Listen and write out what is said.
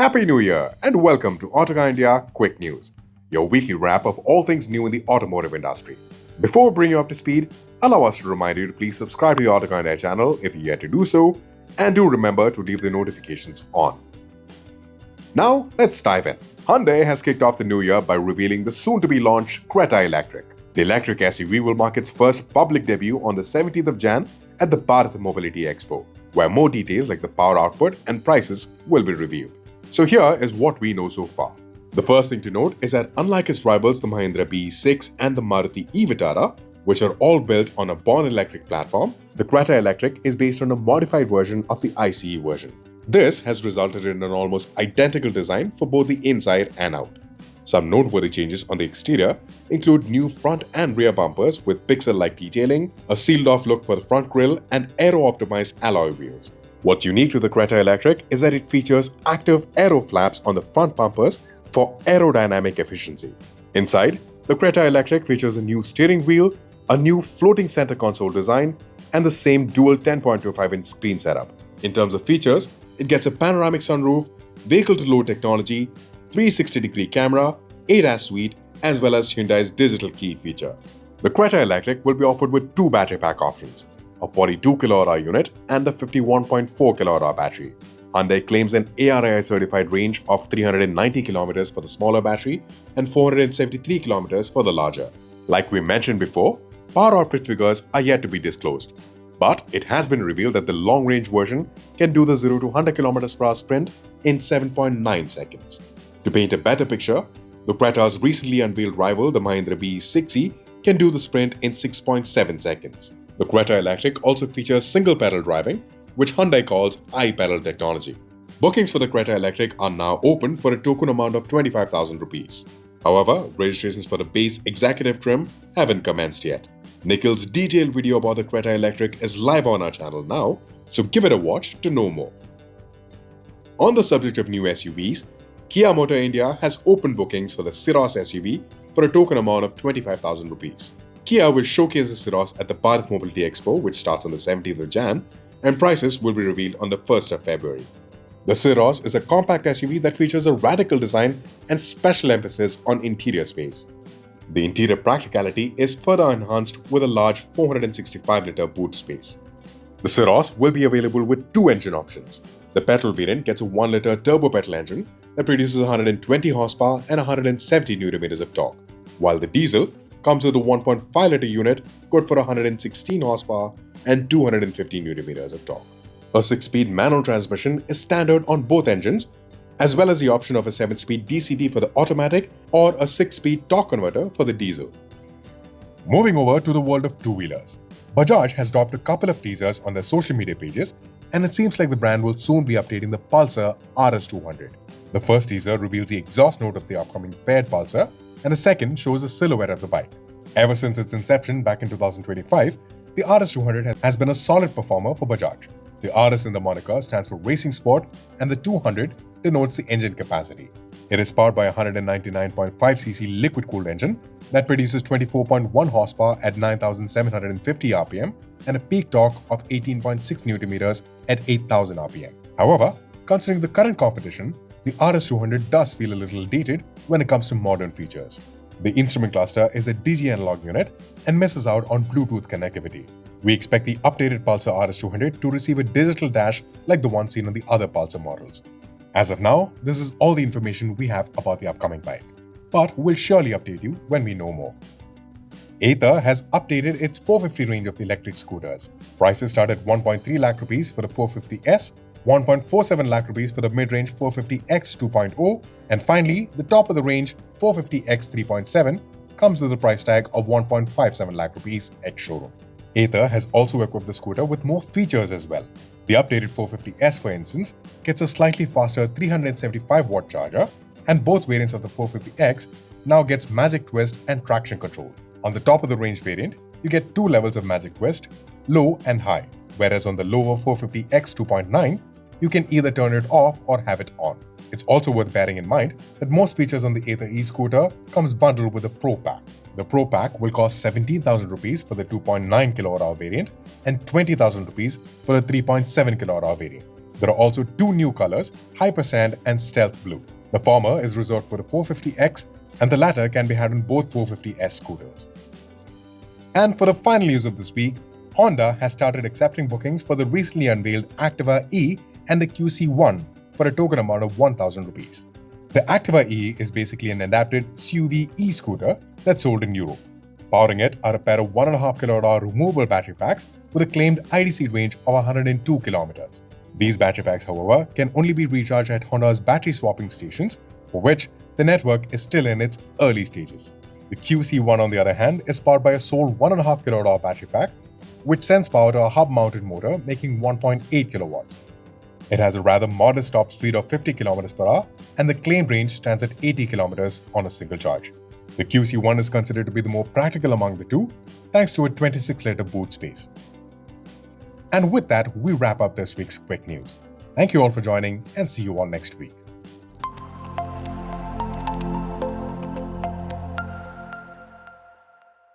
Happy New Year and welcome to Autocar India Quick News, your weekly wrap of all things new in the automotive industry. Before we bring you up to speed, allow us to remind you to please subscribe to the Autocar India channel if you yet to do so, and do remember to leave the notifications on. Now, let's dive in. Hyundai has kicked off the new year by revealing the soon-to-be launched Creta Electric. The electric SUV will mark its first public debut on the 17th of Jan at the Bharat Mobility Expo, where more details like the power output and prices will be revealed. So here is what we know so far. The first thing to note is that unlike its rivals the Mahindra BE6 and the Maruti e-Vitara, which are all built on a born electric platform, the Creta Electric is based on a modified version of the ICE version. This has resulted in an almost identical design for both the inside and out. Some noteworthy changes on the exterior include new front and rear bumpers with pixel-like detailing, a sealed-off look for the front grille, and aero-optimized alloy wheels. What's unique to the Creta Electric is that it features active aero flaps on the front bumpers for aerodynamic efficiency. Inside, the Creta Electric features a new steering wheel, a new floating center console design, and the same dual 10.25-inch screen setup. In terms of features, it gets a panoramic sunroof, vehicle-to-load technology, 360-degree camera, ADAS suite, as well as Hyundai's digital key feature. The Creta Electric will be offered with two battery pack options, a 42 kWh unit and a 51.4 kWh battery. Hyundai claims an ARAI certified range of 390 km for the smaller battery and 473 km for the larger. Like we mentioned before, power output figures are yet to be disclosed, but it has been revealed that the long-range version can do the 0 to 100 km/h sprint in 7.9 seconds. To paint a better picture, the Creta's recently unveiled rival, the Mahindra BE6e, can do the sprint in 6.7 seconds. The Creta Electric also features single-pedal driving, which Hyundai calls iPedal technology. Bookings for the Creta Electric are now open for a token amount of 25,000 rupees. However, registrations for the base executive trim haven't commenced yet. Nikhil's detailed video about the Creta Electric is live on our channel now, so give it a watch to know more. On the subject of new SUVs, Kia Motor India has opened bookings for the Syros SUV for a token amount of 25,000 rupees. Kia will showcase the Syros at the Bharat Mobility Expo, which starts on the 17th of Jan, and prices will be revealed on the 1st of February. The Syros is a compact SUV that features a radical design and special emphasis on interior space. The interior practicality is further enhanced with a large 465-liter boot space. The Syros will be available with two engine options. The petrol variant gets a 1-liter turbo petrol engine that produces 120 horsepower and 170 Nm of torque, while the diesel comes with a 1.5-liter unit good for 116 horsepower and 250 Nm of torque. A 6-speed manual transmission is standard on both engines, as well as the option of a 7-speed DCT for the automatic or a 6-speed torque converter for the diesel. Moving over to the world of two-wheelers, Bajaj has dropped a couple of teasers on their social media pages, and it seems like the brand will soon be updating the Pulsar RS200. The first teaser reveals the exhaust note of the upcoming Fiat Pulsar, and the second shows a silhouette of the bike. Ever since its inception back in 2025, the RS200 has been a solid performer for Bajaj. The RS in the moniker stands for Racing Sport, and the 200 denotes the engine capacity. It is powered by a 199.5cc liquid-cooled engine that produces 24.1 horsepower at 9,750 rpm and a peak torque of 18.6 Nm at 8,000 rpm. However, considering the current competition, the RS200 does feel a little dated when it comes to modern features. The instrument cluster is a digi analog unit and misses out on Bluetooth connectivity. We expect the updated Pulsar RS200 to receive a digital dash like the one seen on the other Pulsar models. As of now, this is all the information we have about the upcoming bike, but we'll surely update you when we know more. Ather has updated its 450 range of electric scooters. Prices start at 1.3 lakh rupees for the 450S, 1.47 lakh rupees for the mid-range 450X 2.0, and finally, the top of the range 450X 3.7 comes with a price tag of 1.57 lakh rupees ex-showroom. Ather has also equipped the scooter with more features as well. The updated 450S, for instance, gets a slightly faster 375-watt charger, and both variants of the 450X now gets Magic Twist and traction control. On the top of the range variant, you get two levels of Magic Twist, low and high, whereas on the lower 450X 2.9, you can either turn it off or have it on. It's also worth bearing in mind that most features on the Ather e-scooter comes bundled with a Pro Pack. The Pro Pack will cost 17,000 rupees for the 2.9 kWh variant and 20,000 rupees for the 3.7 kWh variant. There are also two new colors, Hyper Sand and Stealth Blue. The former is reserved for the 450X and the latter can be had on both 450S scooters. And for the final news of this week, Honda has started accepting bookings for the recently unveiled Activa E and the QC1 for a token amount of 1,000 rupees. The Activa E is basically an adapted SUV e-scooter that's sold in Europe. Powering it are a pair of 1.5 kWh removable battery packs with a claimed IDC range of 102 kilometers. These battery packs, however, can only be recharged at Honda's battery swapping stations, for which the network is still in its early stages. The QC1, on the other hand, is powered by a sole 1.5 kWh battery pack, which sends power to a hub-mounted motor making 1.8 kilowatts. It has a rather modest top speed of 50 km per hour, and the claimed range stands at 80 km on a single charge. The QC1 is considered to be the more practical among the two, thanks to a 26-liter boot space. And with that, we wrap up this week's quick news. Thank you all for joining, and see you all next week.